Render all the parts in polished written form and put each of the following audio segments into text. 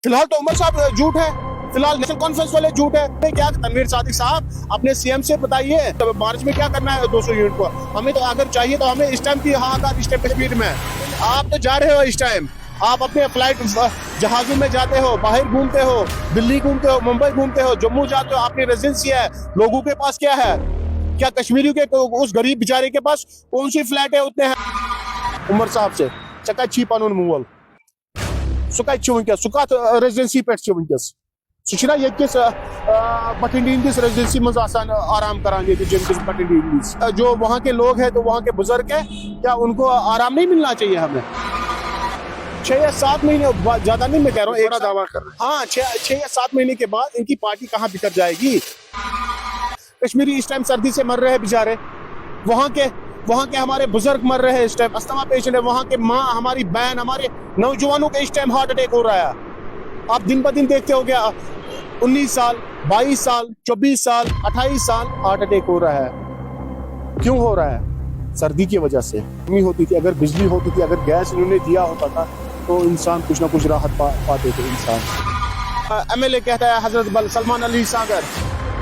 फिलहाल तो उमर साहब झूठ है, फिलहाल नेशनल कॉन्फ्रेंस वाले झूठ है। क्या तनवीर सादिक साहब अपने सीएम से बताइए तो मार्च में क्या करना है 200 यूनिट को। हमें तो अगर चाहिए तो हमें इस टाइम की हाहाकार इस टाइम कश्मीर में। आप तो जा रहे हो इस टाइम, आप अपने फ्लाइट जहाजों में जाते हो, बाहर घूमते हो, दिल्ली घूमते हो, मुंबई घूमते हो, जम्मू जाते हो, आपकी रेजिडेंसी है। लोगों के पास क्या है? क्या कश्मीरियों के उस गरीब बेचारे के पास कौन सी फ्लैट है उतने हैं? उमर साहब से चका छी पनुन मूवल सुका वनकस सुका रेजिडेंसी पे वनकस सह यस बठिंडी हंदिस रेजिडेंसी मज आराम करान जम बठिंडी जो वहाँ के लोग हैं, तो वहाँ के बुजुर्ग हैं, क्या उनको आराम नहीं मिलना चाहिए? हमें 6 या 7 महीने, ज्यादा नहीं मैं कह रहा हूँ, एक दावा कर रहे हैं। हाँ, 6 या 7 महीने के बाद इनकी पार्टी कहाँ बिखर जाएगी? कश्मीरी इस टाइम सर्दी से मर रहे हैं बेचारे, वहाँ के हमारे बुजुर्ग मर रहे हैं इस टाइम, अस्थमा पेशेंट है, वहाँ के माँ, हमारी बहन, हमारे नौजवानों के इस टाइम हार्ट अटैक हो रहा है। आप दिन ब दिन देखते हो गया, 19 साल, 22 साल, 24 साल, 28 साल हार्ट अटैक हो रहा है। क्यों हो रहा है? सर्दी की वजह से। गर्मी होती थी, अगर बिजली होती थी, अगर गैस इन्होंने दिया होता था तो इंसान कुछ ना कुछ राहत पाते थे इंसान। एमएलए कहता है हजरत सलमान अली सागर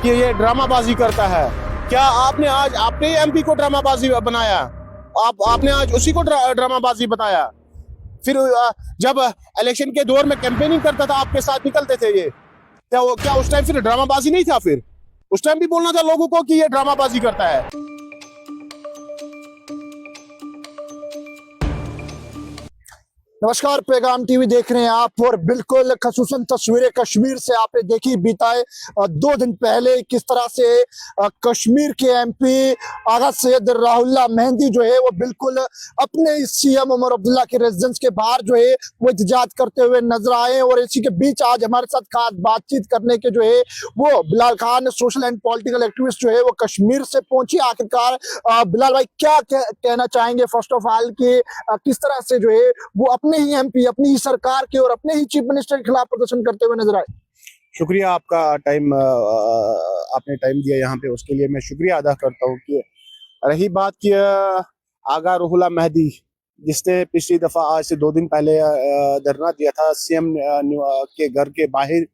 कि ये ड्रामाबाजी करता है। क्या आपने एमपी को ड्रामाबाजी बनाया? आपने आज उसी को ड्रामाबाजी बताया। फिर जब इलेक्शन के दौर में कैंपेनिंग करता था, आपके साथ निकलते थे ये। क्या उस टाइम फिर ड्रामाबाजी नहीं था? फिर उस टाइम भी बोलना था लोगों को कि ये ड्रामाबाजी करता है। नमस्कार, पैगाम टीवी देख रहे हैं आप, और बिल्कुल खसूसन तस्वीरें कश्मीर से आपने देखी बीताए 2 दिन पहले किस तरह से कश्मीर के एमपी आगा सैयद राहुल्ला मेहंदी जो है वो बिल्कुल अपने सीएम उमर अब्दुल्ला के रेजिडेंस के बाहर जो है वो एहतजाज करते हुए नजर आए। और इसी के बीच आज हमारे साथ खास बातचीत करने के जो है वो Bilal Khan, social and political activist जो है वो कश्मीर से पहुंची। आखिरकार बिलाल भाई क्या कहना चाहेंगे फर्स्ट ऑफ ऑल कि किस तरह से जो है वो अपने ही एमपी, अपनी ही सरकार के और अपने ही चीफ मिनिस्टर के खिलाफ प्रदर्शन करते हुए नजर आए? शुक्रिया आपका, आपने टाइम दिया यहाँ पे, उसके लिए मैं शुक्रिया अदा करता हूँ। कि रही बात की आगा रुहुल्ला मेहदी, जिसने पिछली दफा आज से 2 दिन पहले धरना दिया था सीएम के घर के बाहर,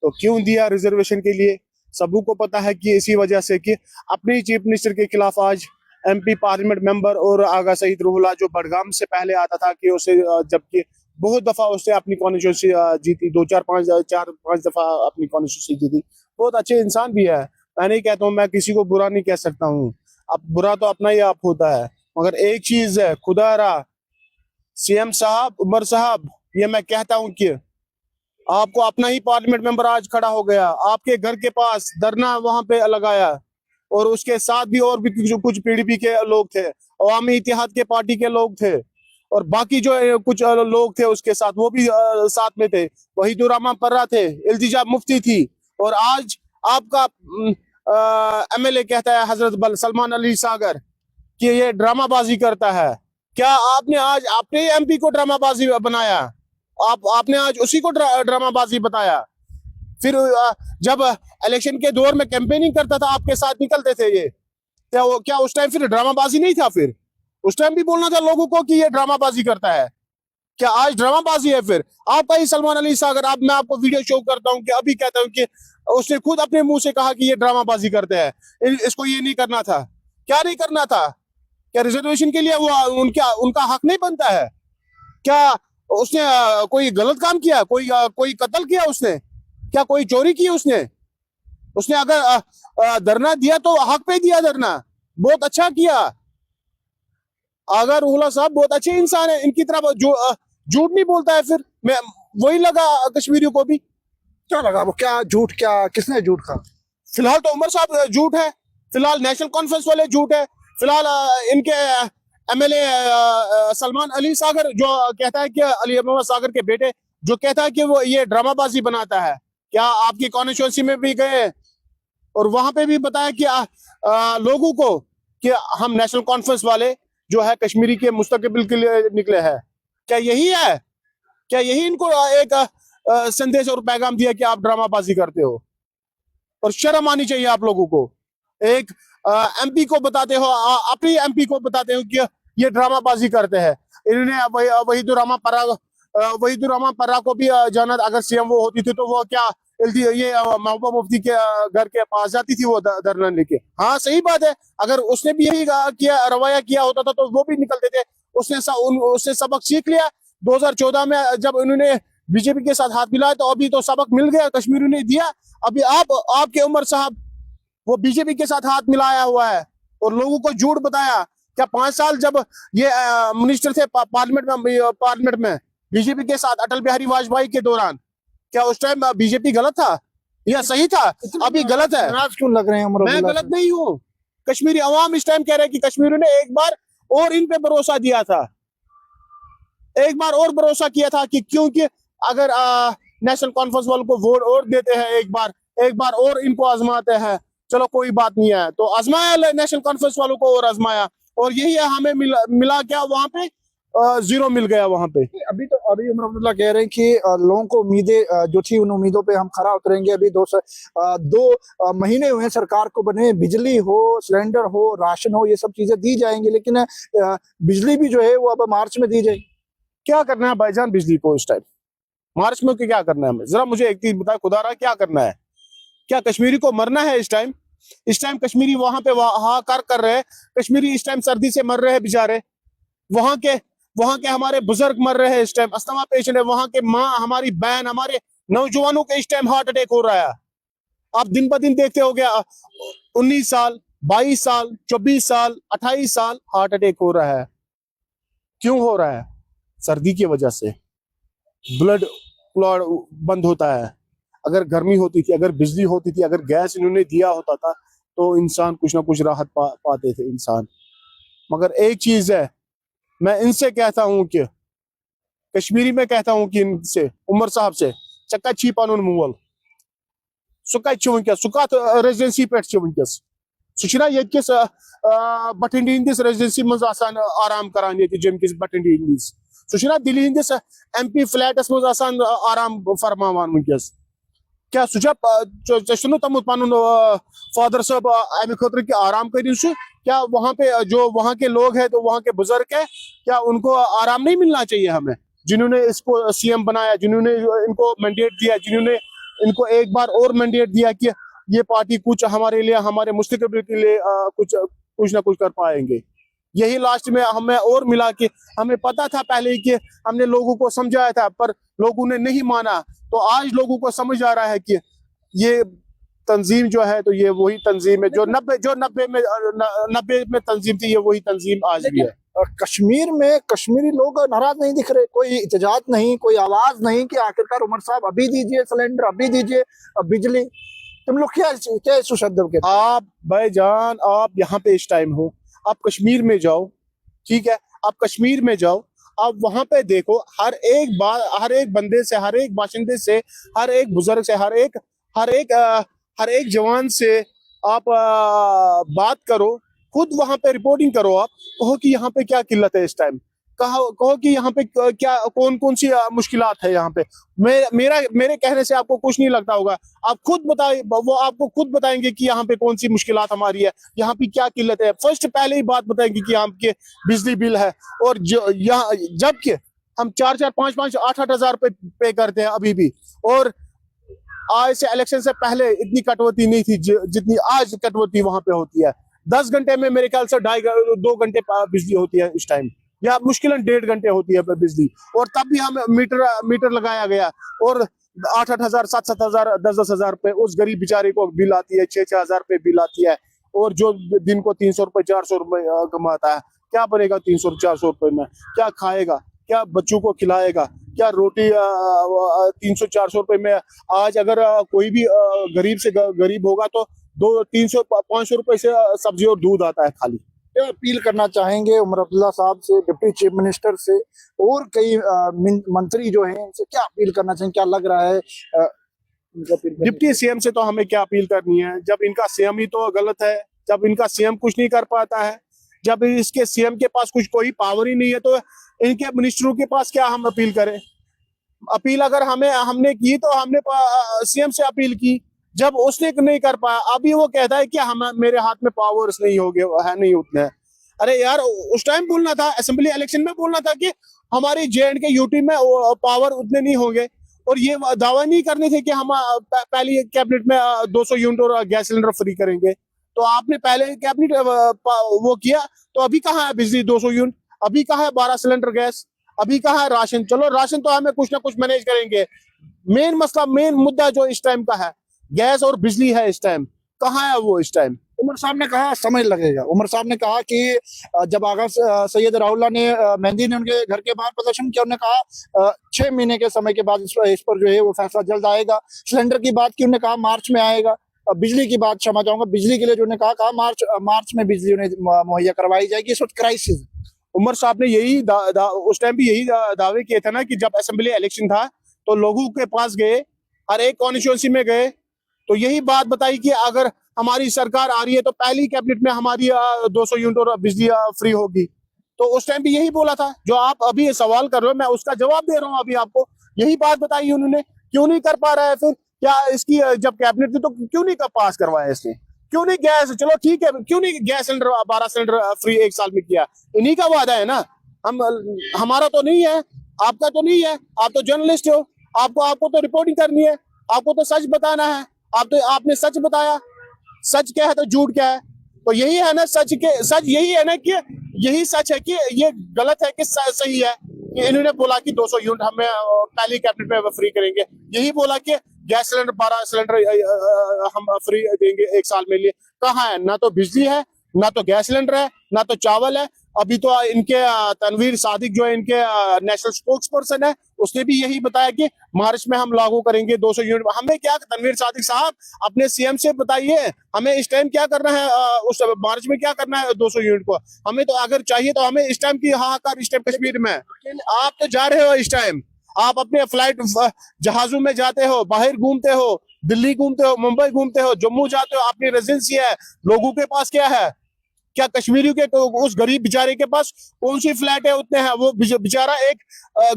तो क्यों दिया? रिजर्वेशन के लिए। सबू को पता है कि इसी वजह से कि अपने चीफ मिनिस्टर के खिलाफ आज एमपी पार्लियामेंट मेंबर और आगा सईद रुहुल्ला, जो बडगाम से पहले आता था, कि उसे जबकि बहुत दफा उसने अपनी कॉन्स्टिट्यूंसी जीती, 4-5 दफा अपनी कॉन्स्टिट्यूंसी जीती, बहुत अच्छे इंसान भी है। मैं नहीं कहता हूँ, मैं किसी को बुरा नहीं कह सकता हूँ, अब बुरा तो अपना ही आप होता है। मगर एक चीज है, खुदा रहा सीएम साहब, उमर साहब, ये मैं कहता हूँ कि आपको अपना ही पार्लियामेंट मेंबर आज खड़ा हो गया, आपके घर के पास धरना वहां पे लगाया, और उसके साथ भी और भी कुछ पीडीपी के लोग थे, अवामी इत्तेहाद के पार्टी के लोग थे, और बाकी जो कुछ लोग थे उसके साथ, वो भी साथ में थे। वहीदुर्रहमान पर्रा थे, इल्तिजा मुफ्ती थी, और आज आपका एमएलए कहता है हजरत सलमान अली सागर कि ये ड्रामाबाजी करता है। क्या आपने आज अपने एमपी को ड्रामाबाजी बनाया? आपने आज उसी को ड्रामाबाजी बताया। फिर जब इलेक्शन के दौर में कैंपेनिंग करता था, आपके साथ निकलते थे ये। क्या उस टाइम फिर ड्रामाबाजी नहीं था? फिर उस टाइम भी बोलना था लोगों को कि ये ड्रामाबाजी करता है। क्या आज ड्रामाबाजी है? फिर आपका ही सलमान अली सागर, मैं आपको वीडियो शो करता हूँ कि अभी कहता हूँ कि उसने खुद अपने मुंह से कहा कि ये ड्रामाबाजी करते हैं, इसको ये नहीं करना था। क्या नहीं करना था? क्या रिजर्वेशन के लिए वो उनका हक नहीं बनता है? क्या उसने कोई गलत काम किया? कोई कत्ल किया उसने? क्या कोई चोरी की उसने अगर धरना दिया तो हक पे दिया धरना, बहुत अच्छा किया। अगर रुहुल्ला साहब बहुत अच्छे इंसान है, इनकी तरफ झूठ नहीं बोलता है। फिर मैं वही लगा कश्मीरियों को भी। क्या लगा वो? क्या झूठ? क्या किसने झूठ कहा? फिलहाल तो उमर साहब झूठ है, फिलहाल नेशनल कॉन्फ्रेंस वाले झूठ है, फिलहाल इनके एमएलए सलमान अली सागर जो कहता है कि अली मोहम्मद सागर के बेटे जो कहता है कि वो ये ड्रामाबाजी बनाता है। क्या आपकी कॉन्स्टिट्यूंसी में भी गए और वहां पे भी बताया कि लोगों को कि हम नेशनल कॉन्फ्रेंस वाले जो है कश्मीरी के मुस्तकबिल के लिए निकले हैं? क्या यही है? क्या यही इनको एक संदेश और पैगाम दिया कि आप ड्रामाबाजी करते हो? और शर्म आनी चाहिए आप लोगों को। एक एमपी को बताते हो, अपनी एमपी को बताते हो कि ये ड्रामाबाजी करते हैं। इन्होंने वहीदुर्रहमान पर्रा वहीदुर रहमान पर्रा को भी जाना, अगर सीएम वो होती थी तो वो क्या ये महबूबा मुफ्ती के घर के पास जाती थी वो धरना लेके। हाँ सही बात है, अगर उसने भी यही किया रवैया किया होता था तो वो भी निकलते थे। उसने सबक सीख लिया 2014 में जब उन्होंने बीजेपी के साथ हाथ मिलाया, तो अभी तो सबक मिल गया, कश्मीर ने दिया। अभी आपके उमर साहब वो बीजेपी के साथ हाथ मिलाया हुआ है और लोगों को झूठ बताया। क्या 5 साल जब ये मिनिस्टर थे पार्लियामेंट में बीजेपी के साथ अटल बिहारी वाजपेयी के दौरान, क्या उस टाइम बीजेपी गलत था या सही था? अभी गलत है। नाराज क्यों लग रहे हैं मैं गलत नहीं हूँ, कश्मीरी अवाम इस टाइम कह रहे हैं कि कश्मीरियों ने एक बार और इन पे भरोसा दिया था, एक बार और भरोसा किया था कि क्योंकि अगर नेशनल कॉन्फ्रेंस वालों को वोट और देते हैं, एक बार और इनको आजमाते हैं, चलो कोई बात नहीं है, तो आजमाया नेशनल कॉन्फ्रेंस वालों को और आजमाया, और यही है हमें मिला क्या वहां पे? जीरो मिल गया वहां पे। अभी उमर अब्दुल्ला कह रहे हैं कि लोगों को उम्मीदें जो थी उन उम्मीदों पे हम खरा उतरेंगे। अभी 2 महीने हुए सरकार को बने, बिजली हो, सिलेंडर हो, राशन हो, ये सब चीजें दी जाएंगी, लेकिन बिजली भी जो है वो अब मार्च में दी जाएगी। क्या करना है भाईजान बिजली को इस टाइम मार्च में? क्या करना है हमें? जरा मुझे एक चीज बता खुदा रहा, क्या करना है? क्या कश्मीरी को मरना है इस टाइम? कश्मीरी वहां पे हाहाकार कर रहे हैं, कश्मीरी इस टाइम सर्दी से मर रहे हैं बेचारे, वहां के हमारे बुजुर्ग मर रहे हैं इस टाइम, अस्थमा पेशेंट है, वहां के माँ, हमारी बहन, हमारे नौजवानों के इस टाइम हार्ट अटैक हो रहा है। आप दिन ब दिन देखते हो गया 19 साल, 22 साल, 24 साल, 28 साल हार्ट अटैक हो रहा है। क्यों हो रहा है? सर्दी की वजह से ब्लड क्लॉट बंद होता है। अगर गर्मी होती थी, अगर बिजली होती थी, अगर गैस इन्होंने दिया होता था तो इंसान कुछ ना कुछ राहत पाते थे इंसान। मगर एक चीज है, मैं इनसे कहता हूं कि कश्मीरी में कहता हूं कि इनसे उमर साहब से चक्का छी पनुन मूवल सुका वनकस सुका रेजिडेंसी पे वनकस सुना ये बठिंडी हंदिस रेजिडेंसी मज आराम करान ये जम किस बठिंडी हंदिस सुना दिल्ली हंदिस MP फ्लैटस मज आराम फरमावान वनकस। क्या सुझा तमुत पन फादर साहब अमे खतर कि आराम करियो सु? क्या वहां पे जो वहां के लोग हैं, तो वहां के बुजुर्ग है, क्या उनको आराम नहीं मिलना चाहिए हमें? जिन्होंने इसको CM बनाया, जिन्होंने इनको मैंडेट दिया, जिन्होंने इनको एक बार और मैंडेट दिया कि ये पार्टी कुछ हमारे लिए, हमारे मुस्तकबिल के लिए कुछ ना कुछ कर पाएंगे, यही लास्ट में हमें और मिला कि हमें पता था पहले ही कि हमने लोगों को समझाया था, पर लोगों ने नहीं माना। तो आज लोगों को समझ आ रहा है कि ये तंजीम जो है, तो ये वही तंजीम है जो 90 में तंजीम थी, ये वही तंजीम आज भी है। कश्मीर में कश्मीरी लोग नाराज नहीं दिख रहे, कोई इतजाज नहीं, कोई आवाज नहीं कि आखिरकार उमर साहब अभी दीजिए सिलेंडर, अभी दीजिए बिजली। तुम लोग क्या इस शब्द के? आप भाईजान, आप यहाँ पे इस टाइम हो, आप कश्मीर में जाओ, ठीक है, आप कश्मीर में जाओ, आप वहां पे देखो, हर एक बंदे से, हर एक बाशिंदे से, हर एक बुजुर्ग से, हर एक जवान से आप बात करो, खुद वहां पे रिपोर्टिंग करो, आप कहो कि यहाँ पे क्या किल्लत है इस टाइम, कहो कि यहाँ पे क्या कौन सी मुश्किलात है यहाँ पे। मेरे कहने से आपको कुछ नहीं लगता होगा, आप खुद बताइए, वो आपको खुद बताएंगे कि यहाँ पे कौन सी मुश्किलात हमारी है, यहाँ पे क्या किल्लत है। फर्स्ट पहले ही बात बताएंगे कि यहाँ के बिजली बिल है, और यहाँ जबकि हम 4-4, 5-5, 8-8 हजार पे करते हैं अभी भी, और आज से इलेक्शन से पहले इतनी कटौती नहीं थी जितनी आज कटौती वहां पे होती है। 10 घंटे में मेरे ख्याल से 2 घंटे बिजली होती है इस टाइम, या मुश्किलन 1.5 घंटे होती है बिजली, और तब भी हम मीटर लगाया गया, और 8-8 हजार, 7-7 हजार, 10-10 हजार पे उस गरीब बेचारे को बिल आती है, 6-6 हजार पे बिल आती है, और जो दिन को 300 रुपए 400 रुपए कमाता है, क्या बनेगा 300-400 रुपए में? क्या खाएगा, क्या बच्चों को खिलाएगा, क्या रोटी 300-400 रुपए में? आज अगर कोई भी गरीब से गरीब होगा तो 200-300-500 रुपए से सब्जी और दूध आता है खाली। क्या अपील करना चाहेंगे उमर अब्दुल्ला साहब से, डिप्टी चीफ मिनिस्टर से, और कई मंत्री जो हैं, इनसे क्या अपील करना चाहेंगे? क्या लग रहा है डिप्टी CM से तो हमें क्या अपील करनी है, जब इनका CM ही तो गलत है, जब इनका CM कुछ नहीं कर पाता है, जब इसके CM के पास कोई पावर ही नहीं है, तो इनके मिनिस्टरों के पास क्या हम अपील करें? अपील अगर हमने की तो हमने CM से अपील की, जब उसने नहीं कर पाया, अभी वो कहता है कि मेरे हाथ में पावर्स नहीं हो गए है, नहीं उतने। अरे यार, उस टाइम बोलना था, असेंबली इलेक्शन में बोलना था कि हमारी J&K यूटी में पावर उतने नहीं होंगे, और ये दावा नहीं करने थे कि हम पहली कैबिनेट में 200 यूनिट और गैस सिलेंडर फ्री करेंगे। तो आपने पहले कैबिनेट वो किया, तो अभी कहाँ है बिजली 200 यूनिट, अभी कहाँ है 12 सिलेंडर गैस, अभी कहाँ है राशन? चलो राशन तो हमें कुछ ना कुछ मैनेज करेंगे, मेन मसला, मेन मुद्दा जो इस टाइम का है गैस और बिजली है, इस टाइम कहाँ है वो? इस टाइम उमर साहब ने कहा समय लगेगा। उमर साहब ने कहा कि जब आगा सैयद राहुल्ला ने मेहंदी ने उनके घर के बाहर प्रदर्शन किया, उन्होंने कहा 6 महीने के समय के बाद इस पर जो है वो फैसला जल्द आएगा। सिलेंडर की बात की, उन्होंने कहा मार्च में आएगा। बिजली की बात क्षमा चाहूंगा, बिजली के लिए जो उन्होंने कहा मार्च में बिजली उन्हें मुहैया करवाई जाएगी। इस वक्त क्राइसिस। उमर साहब ने यही उस टाइम भी यही दावे किए थे ना कि जब असेंबली इलेक्शन था तो लोगों के पास गए, हर एक कॉन्स्टिट्यूंसी में गए, तो यही बात बताई कि अगर हमारी सरकार आ रही है तो पहली कैबिनेट में हमारी 200 यूनिट और बिजली फ्री होगी। तो उस टाइम भी यही बोला था। जो आप अभी सवाल कर रहे हो, मैं उसका जवाब दे रहा हूँ अभी आपको। यही बात बताई उन्होंने। क्यों नहीं कर पा रहा है? फिर क्या इसकी जब कैबिनेट थी तो क्यों नहीं पास करवाया इसने? क्यों नहीं गैस, चलो ठीक है, क्यों नहीं गैस सिलेंडर 12 सिलेंडर फ्री 1 साल में किया? इन्हीं का वादा है ना। हमारा तो नहीं है, आपका तो नहीं है। आप तो जर्नलिस्ट हो, आपको तो रिपोर्टिंग करनी है, आपको तो सच बताना है। आपने सच बताया। सच क्या है तो झूठ क्या है? तो यही है ना सच यही है ना कि यही सच है कि ये गलत है कि सही है कि इन्होंने बोला कि 200 यूनिट हमें पहली कैबिनेट में फ्री करेंगे। यही बोला कि गैस सिलेंडर 12 सिलेंडर हम फ्री देंगे 1 साल में लिए। कहाँ है? ना तो बिजली है, ना तो गैस सिलेंडर है, ना तो चावल है। अभी तो इनके तनवीर सादिक जो है इनके नेशनल स्पोक्स पर्सन है, उसने भी यही बताया कि मार्च में हम लागू करेंगे 200 यूनिट। हमें क्या, तनवीर सादिक साहब अपने सीएम से बताइए हमें इस टाइम क्या करना है, उस मार्च में क्या करना है 200 यूनिट को। हमें तो अगर चाहिए तो हमें इस टाइम की हाहाकार इस टाइम कश्मीर में। आप तो जा रहे हो इस टाइम, आप अपने फ्लाइट जहाजों में जाते हो, बाहर घूमते हो, दिल्ली घूमते हो, मुंबई घूमते हो, जम्मू जाते हो, अपनी रेजिडेंसी है। लोगों के पास क्या है? क्या कश्मीरियों के उस गरीब बेचारे के पास कौन सी फ्लैट है उतने हैं? वो बेचारा एक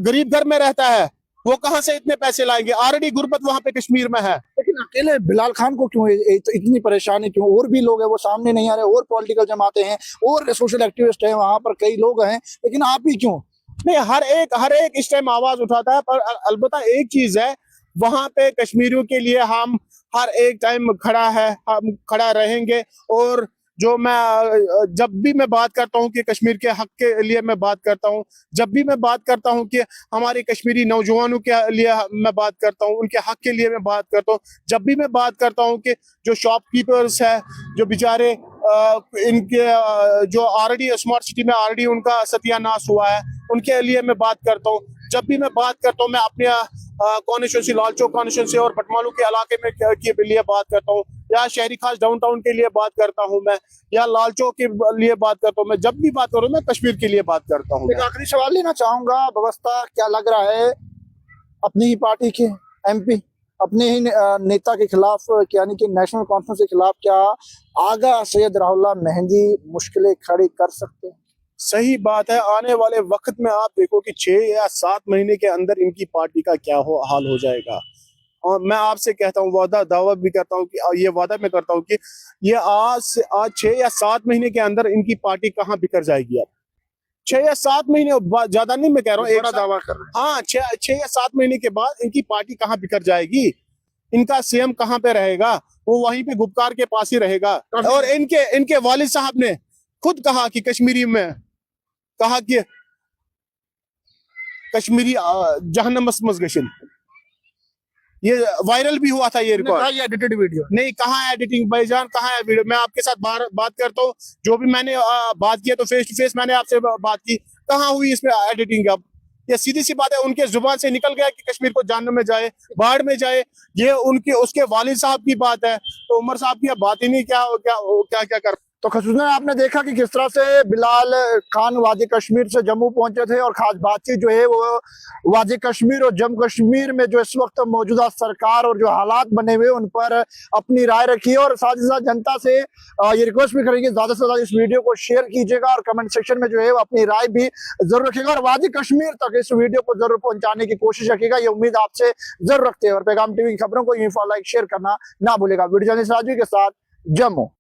गरीब घर में रहता है, वो कहां से इतने पैसे लाएंगे? ऑलरेडी गुर्बत वहां पे कश्मीर में है। लेकिन अकेले बिलाल खान को क्यों इतनी परेशानी क्यों? और भी लोग हैं वो सामने नहीं आ रहे, और पॉलिटिकल जमाते हैं, और सोशल एक्टिविस्ट हैं, वहां पर कई लोग हैं, लेकिन आप ही क्यों? नहीं, हर एक इस टाइम आवाज उठाता है, पर अलबत्ता एक चीज है, वहां पे कश्मीरियों के लिए हम हर एक टाइम हम खड़ा रहेंगे। और जो मैं जब भी मैं बात करता हूँ कि कश्मीर के हक के लिए मैं बात करता हूँ, जब भी मैं बात करता हूँ कि हमारे कश्मीरी नौजवानों के लिए मैं बात करता हूँ, उनके हक के लिए मैं बात करता हूँ, जब भी मैं बात करता हूँ कि जो शॉपकीपर्स है, जो बेचारे इनके जो ऑलरेडी स्मार्ट सिटी में ऑलरेडी उनका सत्यानाश हुआ है, उनके लिए मैं बात करता हूँ। जब भी मैं बात करता हूँ, मैं अपने कॉन्स्टिट्यूंसी, लालचौक कॉन्स्टिट्यूंसी और बटमालू के इलाके में के लिए बात करता हूँ, या शहरी खास डाउनटाउन के लिए बात करता हूँ मैं, या लालचौक के लिए बात करता हूँ मैं। जब भी बात करूँ मैं कश्मीर के लिए बात करता हूँ। एक आखिरी सवाल लेना चाहूंगा, व्यवस्था क्या लग रहा है अपनी ही पार्टी के एमपी अपने ही नेता के खिलाफ, यानी कि नेशनल कॉन्फ्रेंस के खिलाफ, क्या आगा सैयद राहुल्ला मेहंदी मुश्किलें खड़ी कर सकते हैं? सही बात है। आने वाले वक्त में आप देखो कि 6 या 7 महीने के अंदर इनकी पार्टी का क्या हाल हो जाएगा। और मैं आपसे कहता हूँ, दावा भी करता हूँ कि ये वादा मैं करता हूँ कि ये आज 6 या 7 महीने के अंदर इनकी पार्टी कहाँ बिखर जाएगी। अब 6 या 7 महीने, ज्यादा नहीं मैं कह रहा हूँ, एक दावा कर रहे हैं। हाँ, 6 या 7 महीने के बाद इनकी पार्टी कहाँ बिखर जाएगी। इनका सीएम कहाँ पे रहेगा? वो वहीं पे गुपकार के पास ही रहेगा। और इनके वालिद साहब ने खुद कहा कि कश्मीरी में कहा कि कश्मीरी जहन्नम मसगशन, ये वायरल भी हुआ था ये रिकॉर्ड। एडिटेड वीडियो नहीं, कहाँ है एडिटिंग भाईजान, कहाँ है वीडियो? मैं आपके साथ बात करता हूँ, जो भी मैंने बात किया तो फेस टू फेस मैंने आपसे बात की, कहाँ हुई इसमें एडिटिंग? अब ये सीधी सी बात है, उनके जुबान से निकल गया कि कश्मीर को जहन्नम में जाए, बाढ़ में जाए। ये उसके वालिद साहब की बात है, तो उमर साहब की बात ही नहीं क्या कर। तो खसूसन आपने देखा कि किस तरह से बिलाल खान वादी कश्मीर से जम्मू पहुंचे थे, और खास बातचीत जो है वो वादी कश्मीर और जम्मू कश्मीर में जो इस वक्त मौजूदा सरकार और जो हालात बने हुए उन पर अपनी राय रखी, और साथ ही साथ जनता से ये रिक्वेस्ट भी करेंगे ज्यादा से ज्यादा इस वीडियो को शेयर कीजिएगा, और कमेंट सेक्शन में जो है वो अपनी राय भी जरूर रखिएगा, और वादी कश्मीर तक इस वीडियो को जरूर पहुंचाने की कोशिश रखिएगा। ये उम्मीद आपसे जरूर रखते हैं, और पैगाम टीवी की खबरों को लाइक शेयर करना ना भूलेगा। वीडियो जर्नलिस्ट राजवी के साथ, जम्मू।